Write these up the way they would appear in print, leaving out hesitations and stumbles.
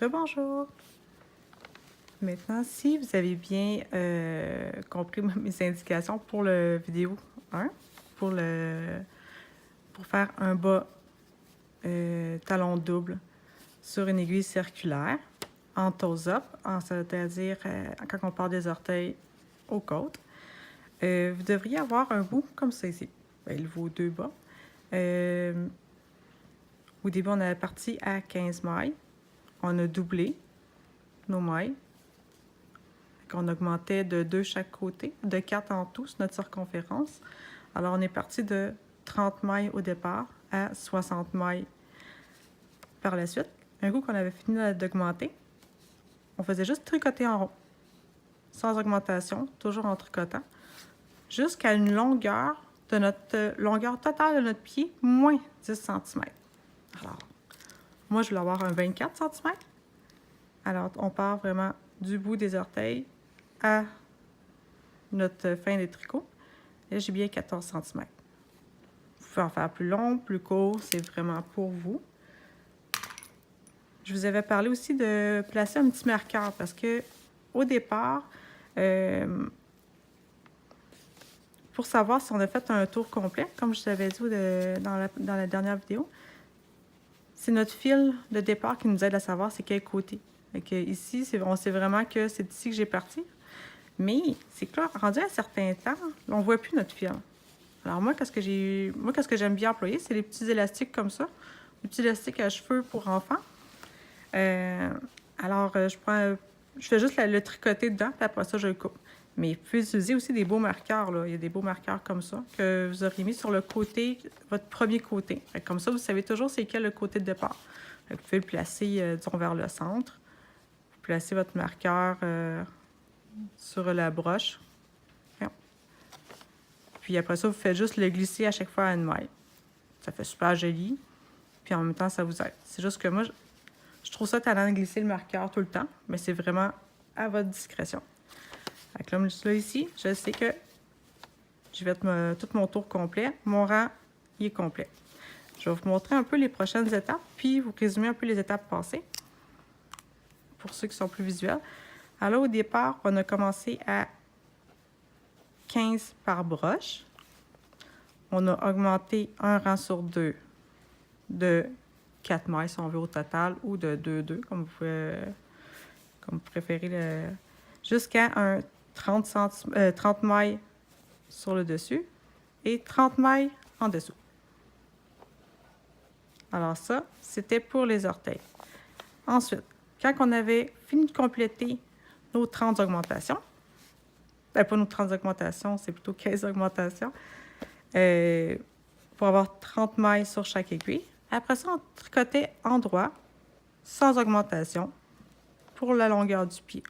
Rebonjour! Maintenant, si vous avez bien compris mes indications pour le vidéo 1, pour, pour faire un bas talon double sur une aiguille circulaire en toes-up, c'est-à-dire quand on part des orteils aux côtes, vous devriez avoir un bout comme ça ici. Bien, vos deux bas. Au début, on est parti à 15 mailles. On a doublé nos mailles. On augmentait de 2 chaque côté, de 4 en tout sur notre circonférence. Alors, on est parti de 30 mailles au départ à 60 mailles par la suite. Un coup qu'on avait fini d'augmenter, on faisait juste tricoter en rond, sans augmentation, toujours en tricotant, jusqu'à une longueur de notre longueur totale de notre pied, moins 10 cm. Alors, moi, je voulais avoir un 24 cm. Alors, on part vraiment du bout des orteils à notre fin des tricots. Et j'ai bien 14 cm. Vous pouvez en faire plus long, plus court, c'est vraiment pour vous. Je vous avais parlé aussi de placer un petit marqueur parce que au départ, pour savoir si on a fait un tour complet, comme je vous avais dit dans la dernière vidéo, c'est notre fil de départ qui nous aide à savoir c'est quel côté. Donc, ici, on sait vraiment que c'est d'ici que j'ai parti. Mais c'est clair, rendu à un certain temps, on ne voit plus notre fil. Alors moi, qu'est-ce que j'aime bien employer, c'est les petits élastiques comme ça, les petits élastiques à cheveux pour enfants. Je fais juste le tricoter dedans, puis après ça, je le coupe. Mais vous pouvez utiliser aussi des beaux marqueurs, là. Il y a des beaux marqueurs comme ça que vous aurez mis sur le côté, votre premier côté. Comme ça, vous savez toujours c'est quel le côté de départ. Vous pouvez le placer, disons, vers le centre. Vous placez votre marqueur sur la broche. Puis après ça, vous faites juste le glisser à chaque fois à une maille. Ça fait super joli. Puis en même temps, ça vous aide. C'est juste que moi, je trouve ça talent de glisser le marqueur tout le temps, mais c'est vraiment à votre discrétion. Avec là, ici, je sais que je vais être tout mon tour complet. Mon rang, il est complet. Je vais vous montrer un peu les prochaines étapes, puis vous résumer un peu les étapes passées, pour ceux qui sont plus visuels. Alors, au départ, on a commencé à 15 par broche. On a augmenté un rang sur deux de 4 mailles, si on veut, au total, ou de 2, comme vous préférez, jusqu'à un 30 mailles sur le dessus et 30 mailles en dessous. Alors ça, c'était pour les orteils. Ensuite, quand on avait fini de compléter nos 30 augmentations, pas nos 30 augmentations, c'est plutôt 15 augmentations, pour avoir 30 mailles sur chaque aiguille. Après ça, on tricotait en droit, sans augmentation, pour la longueur du pied.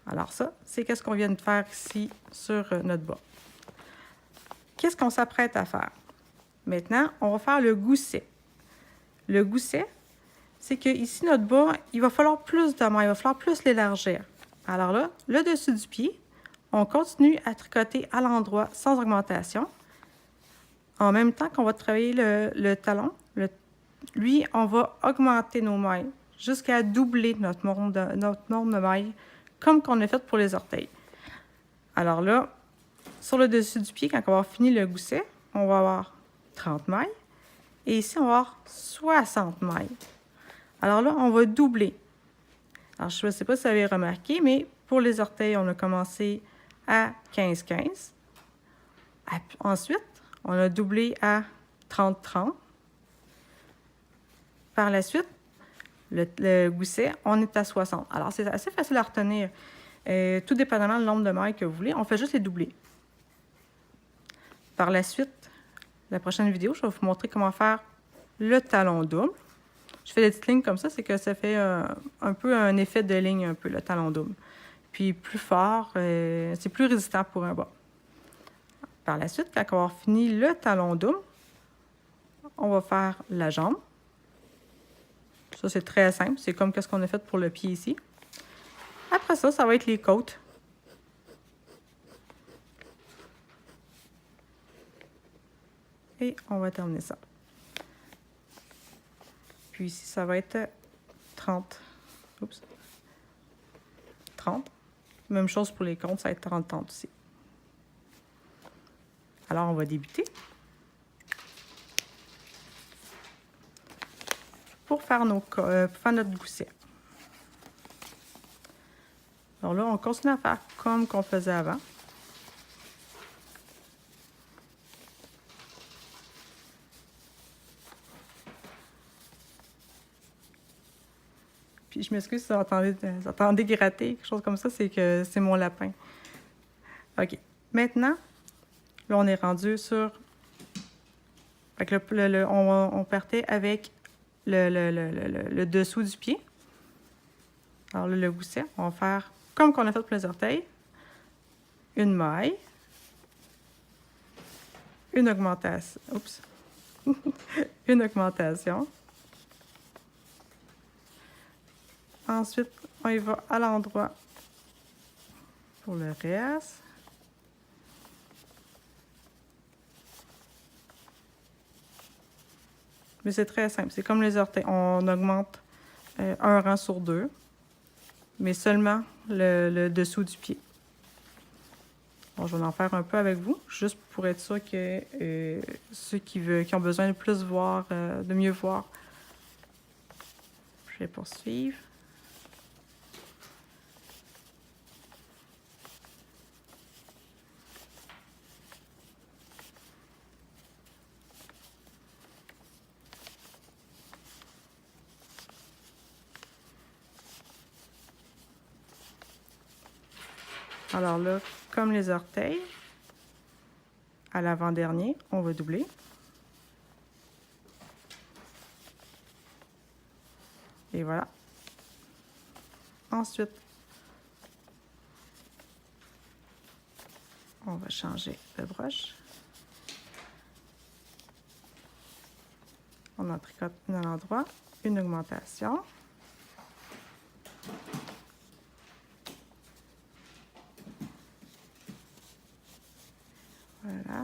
Alors ça, c'est qu'est-ce qu'on vient de faire ici sur notre bas. Qu'est-ce qu'on s'apprête à faire? Maintenant, on va faire le gousset. Le gousset, c'est que ici, notre bas, il va falloir plus de mailles, il va falloir plus l'élargir. Alors là, le dessus du pied, on continue à tricoter à l'endroit sans augmentation. En même temps qu'on va travailler le talon, lui, on va augmenter nos mailles jusqu'à doubler notre nombre de mailles, comme qu'on a fait pour les orteils. Alors là, sur le dessus du pied, quand on va avoir fini le gousset, on va avoir 30 mailles. Et ici, on va avoir 60 mailles. Alors là, on va doubler. Alors, je ne sais pas si vous avez remarqué, mais pour les orteils, on a commencé à 15-15. Ensuite, on a doublé à 30-30. Par la suite, le gousset, on est à 60. Alors, c'est assez facile à retenir. Tout dépendamment du nombre de mailles que vous voulez, on fait juste les doubler. Par la suite, la prochaine vidéo, je vais vous montrer comment faire le talon double. Je fais des petites lignes comme ça, c'est que ça fait un peu un effet de ligne, un peu, le talon double. Puis plus fort, c'est plus résistant pour un bas. Par la suite, quand on va avoir fini le talon double, on va faire la jambe. Ça, c'est très simple. C'est comme ce qu'on a fait pour le pied ici. Après ça, ça va être les côtes. Et on va terminer ça. Puis ici, ça va être 30. Oups. 30. Même chose pour les côtes, ça va être 30 aussi. Alors, on va débuter. Pour faire, pour faire notre gousset. Alors là, on continue à faire comme qu'on faisait avant. Puis je m'excuse si vous entendez gratter, quelque chose comme ça, c'est que c'est mon lapin. OK. Maintenant, là, on est rendu sur... Fait que on partait avec le dessous du pied. Alors là, le gousset, on va faire comme qu'on a fait pour les orteils. Une maille. Une augmentation. Oups. Une augmentation. Ensuite, on y va à l'endroit pour le reste. Mais c'est très simple. C'est comme les orteils. On augmente un rang sur 2, mais seulement le dessous du pied. Bon, je vais en faire un peu avec vous, juste pour être sûr que ceux qui ont besoin de plus voir, de mieux voir, je vais poursuivre. Alors là, comme les orteils, à l'avant-dernier, on va doubler. Et voilà. Ensuite, on va changer de broche. On en tricote un à l'endroit, une augmentation. Voilà.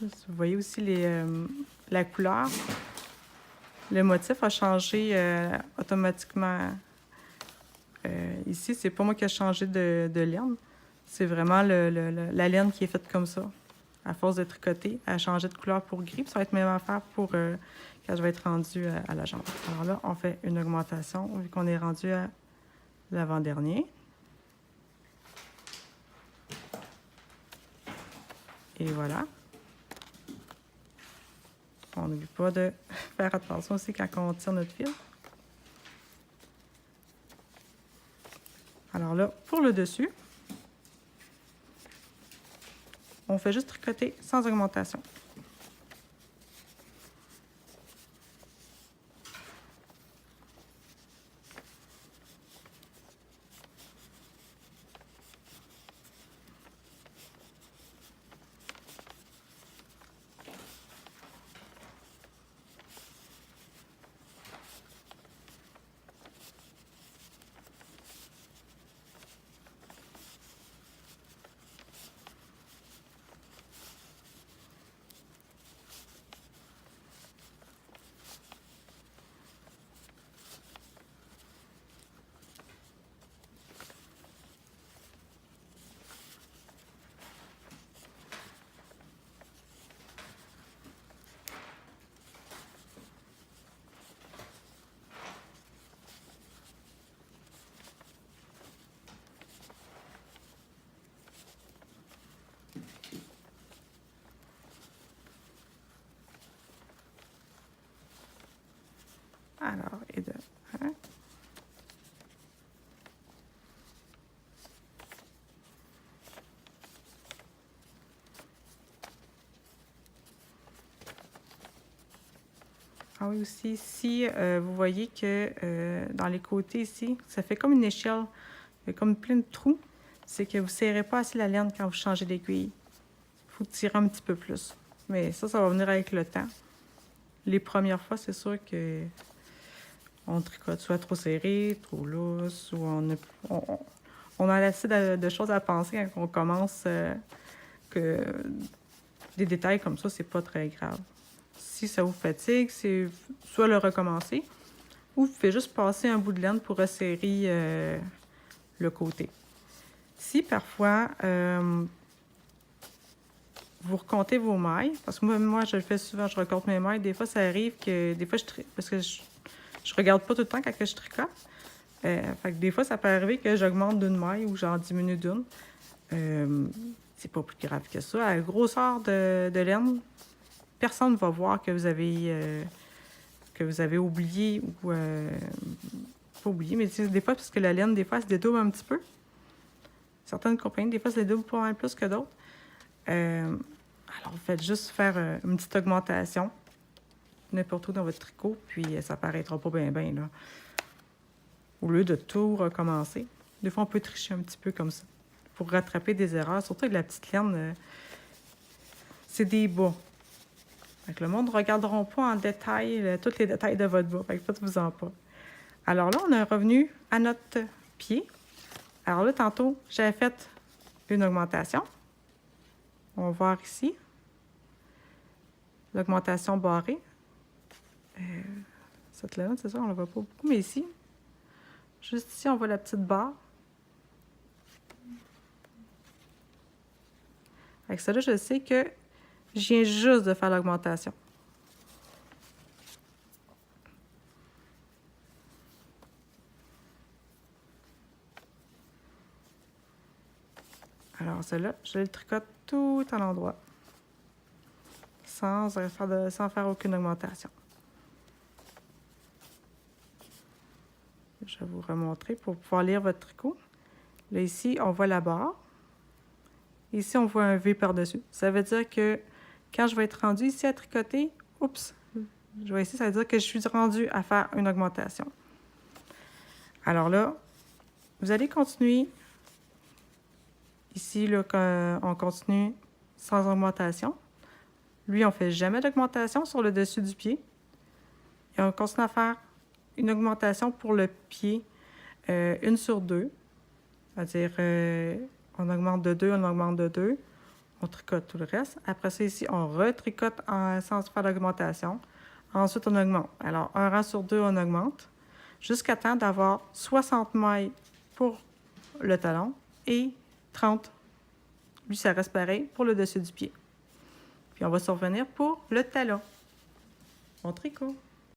Vous voyez aussi la couleur. Le motif a changé automatiquement. Ici, c'est pas moi qui ai changé de laine. C'est vraiment la laine qui est faite comme ça. À force de tricoter, elle a changé de couleur pour gris. Puis ça va être même affaire pour quand je vais être rendue à la jambe. Alors là, on fait une augmentation vu qu'on est rendu à l'avant-dernier. Et voilà. On n'oublie pas de faire attention aussi quand on tire notre fil. Alors là, pour le dessus, on fait juste tricoter sans augmentation. Ah oui, aussi, si vous voyez que dans les côtés ici, ça fait comme une échelle, il y a comme plein de trous, c'est que vous ne serrez pas assez la laine quand vous changez d'aiguille. Il faut tirer un petit peu plus. Mais ça va venir avec le temps. Les premières fois, c'est sûr que on tricote soit trop serré, trop lousse, ou on a assez de choses à penser quand on commence, que des détails comme ça, c'est pas très grave. Si ça vous fatigue, c'est soit le recommencer, ou vous pouvez juste passer un bout de laine pour resserrer le côté. Si parfois vous recomptez vos mailles, parce que moi je le fais souvent, je recompte mes mailles, des fois ça arrive que, des fois parce que je regarde pas tout le temps quand je tricote, fait que des fois ça peut arriver que j'augmente d'une maille ou j'en diminue d'une. C'est pas plus grave que ça. À la grosseur de laine, personne ne va voir que vous avez oublié ou pas oublié, mais des fois, parce que la laine, des fois, elle se dédouble un petit peu. Certaines compagnies, des fois, ça se dédouble pas mal plus que d'autres. Alors, vous faites juste faire une petite augmentation n'importe où dans votre tricot, puis ça paraîtra pas bien, là. Au lieu de tout recommencer. Des fois, on peut tricher un petit peu comme ça pour rattraper des erreurs. Surtout avec la petite laine, c'est des bas. Fait que le monde ne regardera pas en détail tous les détails de votre bas. Fait que faites-vous-en pas. Alors là, on est revenu à notre pied. Alors là, tantôt, j'avais fait une augmentation. On va voir ici. L'augmentation barrée. Cette laine, c'est ça, on ne la voit pas beaucoup, mais ici, juste ici, on voit la petite barre. Avec ça, là, je sais que je viens juste de faire l'augmentation. Alors, celle-là, je le tricote tout à l'endroit, sans faire aucune augmentation. Je vais vous remontrer pour pouvoir lire votre tricot. Là, ici, on voit la barre. Ici, on voit un V par-dessus. Ça veut dire que quand je vais être rendue ici à tricoter, oups, je vois ici, ça veut dire que je suis rendue à faire une augmentation. Alors là, vous allez continuer. Ici, là, on continue sans augmentation. Lui, on ne fait jamais d'augmentation sur le dessus du pied. Et on continue à faire une augmentation pour le pied, 1 sur 2. C'est-à-dire, on augmente de 2, on augmente de 2. On tricote tout le reste. Après ça, ici, on retricote sans faire d'augmentation. Ensuite, on augmente. Alors, un rang sur 2, on augmente jusqu'à temps d'avoir 60 mailles pour le talon et 30, lui, ça reste pareil, pour le dessus du pied. Puis, on va se revenir pour le talon. Bon tricot!